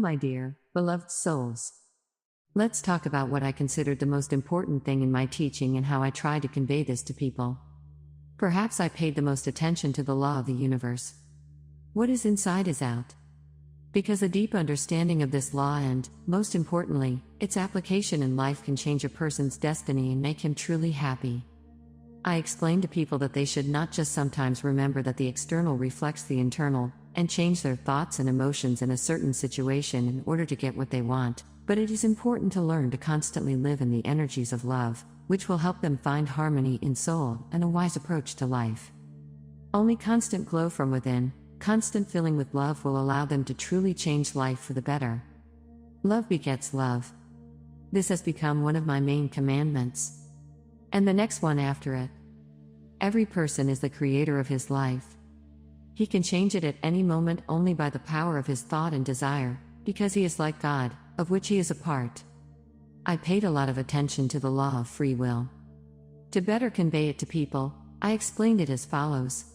my dear, beloved souls. Let's talk about what I considered the most important thing in my teaching and how I try to convey this to people. Perhaps I paid the most attention to the law of the universe. What is inside is out. Because a deep understanding of this law and, most importantly, its application in life can change a person's destiny and make him truly happy. I explain to people that they should not just sometimes remember that the external reflects the internal, and change their thoughts and emotions in a certain situation in order to get what they want, but it is important to learn to constantly live in the energies of love, which will help them find harmony in soul and a wise approach to life. Only constant glow from within, constant filling with love will allow them to truly change life for the better. Love begets love. This has become one of my main commandments. And the next one after it. Every person is the creator of his life. He can change it at any moment only by the power of his thought and desire, because he is like God, of which he is a part. I paid a lot of attention to the law of free will. To better convey it to people, I explained it as follows.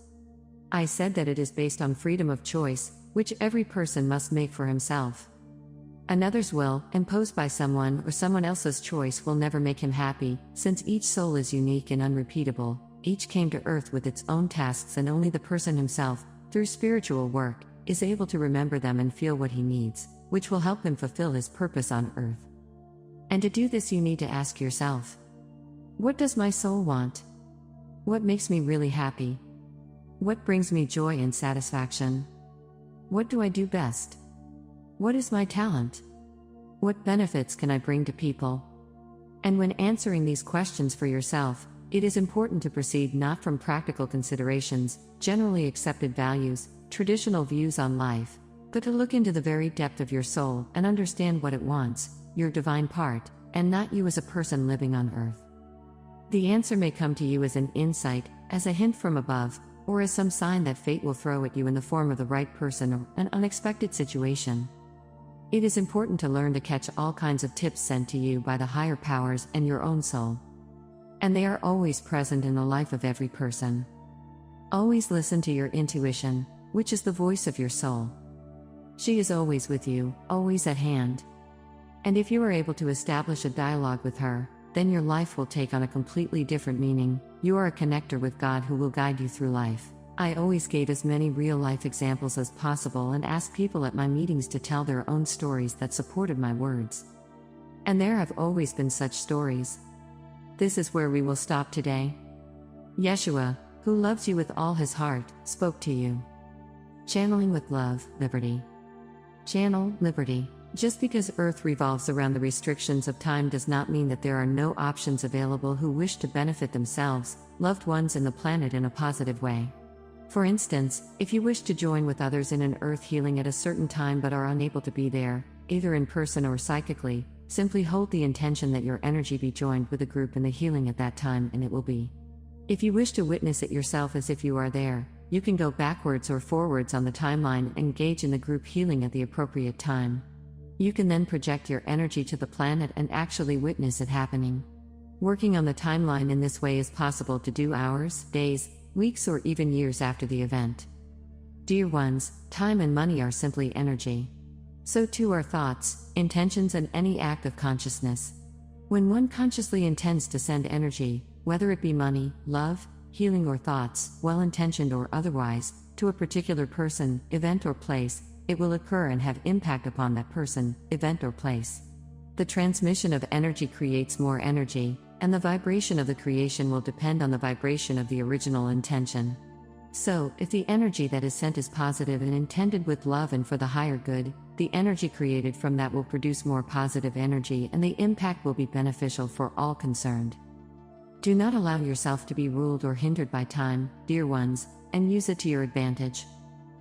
I said that it is based on freedom of choice, which every person must make for himself. Another's will, imposed by someone or someone else's choice, will never make him happy, since each soul is unique and unrepeatable. Each came to earth with its own tasks, and only the person himself, through spiritual work, is able to remember them and feel what he needs, which will help him fulfill his purpose on earth. And to do this you need to ask yourself, what does my soul want? What makes me really happy? What brings me joy and satisfaction? What do I do best? What is my talent? What benefits can I bring to people? And when answering these questions for yourself, it is important to proceed not from practical considerations, generally accepted values, traditional views on life, but to look into the very depth of your soul and understand what it wants, your divine part, and not you as a person living on earth. The answer may come to you as an insight, as a hint from above, or as some sign that fate will throw at you in the form of the right person or an unexpected situation. It is important to learn to catch all kinds of tips sent to you by the higher powers and your own soul. And they are always present in the life of every person. Always listen to your intuition, which is the voice of your soul. She is always with you, always at hand. And if you are able to establish a dialogue with her, then your life will take on a completely different meaning. You are a connector with God who will guide you through life. I always gave as many real-life examples as possible and asked people at my meetings to tell their own stories that supported my words. And there have always been such stories. This is where we will stop today. Yeshua, who loves you with all his heart, spoke to you. Channeling with love, liberty. Channel, liberty. Just because Earth revolves around the restrictions of time does not mean that there are no options available who wish to benefit themselves, loved ones, and the planet in a positive way. For instance, if you wish to join with others in an earth healing at a certain time but are unable to be there, either in person or psychically, simply hold the intention that your energy be joined with a group in the healing at that time, and it will be. If you wish to witness it yourself as if you are there, you can go backwards or forwards on the timeline and engage in the group healing at the appropriate time. You can then project your energy to the planet and actually witness it happening. Working on the timeline in this way is possible to do hours, days, weeks, or even years after the event. Dear ones, time and money are simply energy. So too are thoughts, intentions, and any act of consciousness. When one consciously intends to send energy, whether it be money, love, healing, or thoughts, well-intentioned or otherwise, to a particular person, event, or place, it will occur and have impact upon that person, event, or place. The transmission of energy creates more energy, and the vibration of the creation will depend on the vibration of the original intention. So, if the energy that is sent is positive and intended with love and for the higher good, the energy created from that will produce more positive energy, and the impact will be beneficial for all concerned. Do not allow yourself to be ruled or hindered by time, dear ones, and use it to your advantage.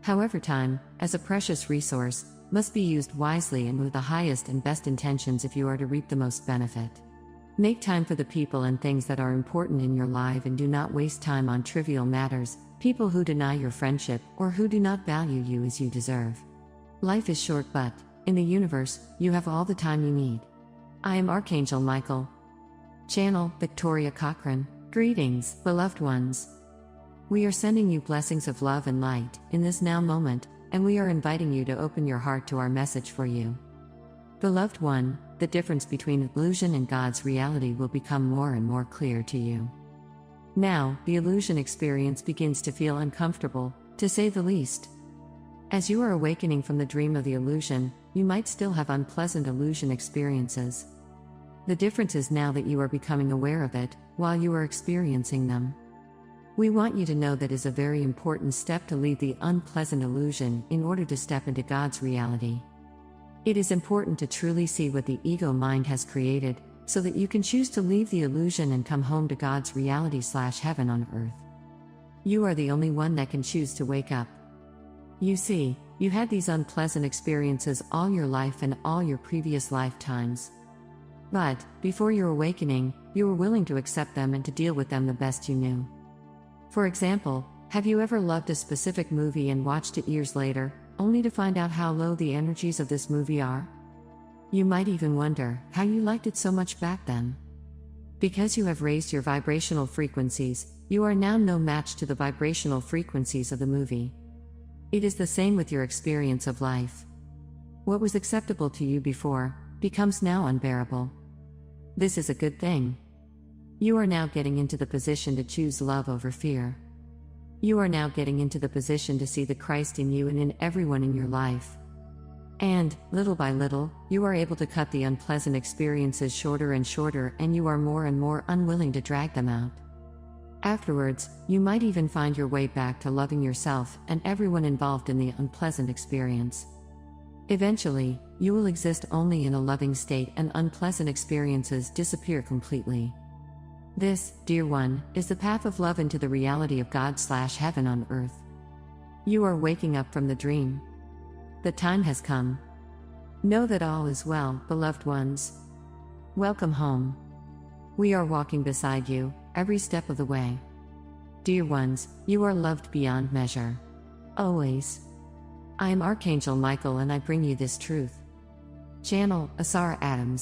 However, time, as a precious resource, must be used wisely and with the highest and best intentions if you are to reap the most benefit. Make time for the people and things that are important in your life, and do not waste time on trivial matters, people who deny your friendship, or who do not value you as you deserve. Life is short, but, in the universe, you have all the time you need. I am Archangel Michael. Channel, Victoria Cochran. Greetings, beloved ones. We are sending you blessings of love and light, in this now moment, and we are inviting you to open your heart to our message for you. Beloved one, the difference between illusion and God's reality will become more and more clear to you. Now, the illusion experience begins to feel uncomfortable, to say the least. As you are awakening from the dream of the illusion, you might still have unpleasant illusion experiences. The difference is now that you are becoming aware of it, while you are experiencing them. We want you to know that it is a very important step to leave the unpleasant illusion in order to step into God's reality. It is important to truly see what the ego mind has created, so that you can choose to leave the illusion and come home to God's reality/heaven on earth. You are the only one that can choose to wake up. You see, you had these unpleasant experiences all your life and all your previous lifetimes. But, before your awakening, you were willing to accept them and to deal with them the best you knew. For example, have you ever loved a specific movie and watched it years later, only to find out how low the energies of this movie are? You might even wonder how you liked it so much back then. Because you have raised your vibrational frequencies, you are now no match to the vibrational frequencies of the movie. It is the same with your experience of life. What was acceptable to you before becomes now unbearable. This is a good thing. You are now getting into the position to choose love over fear. You are now getting into the position to see the Christ in you and in everyone in your life. And, little by little, you are able to cut the unpleasant experiences shorter and shorter, and you are more and more unwilling to drag them out. Afterwards, you might even find your way back to loving yourself and everyone involved in the unpleasant experience. Eventually, you will exist only in a loving state and unpleasant experiences disappear completely. This, dear one, is the path of love into the reality of God/heaven on earth. You are waking up from the dream. The time has come. Know that all is well, beloved ones. Welcome home. We are walking beside you, every step of the way. Dear ones, you are loved beyond measure. Always. I am Archangel Michael and I bring you this truth. Channel, 𝐈𝐆𝐍𝐎𝐑𝐄.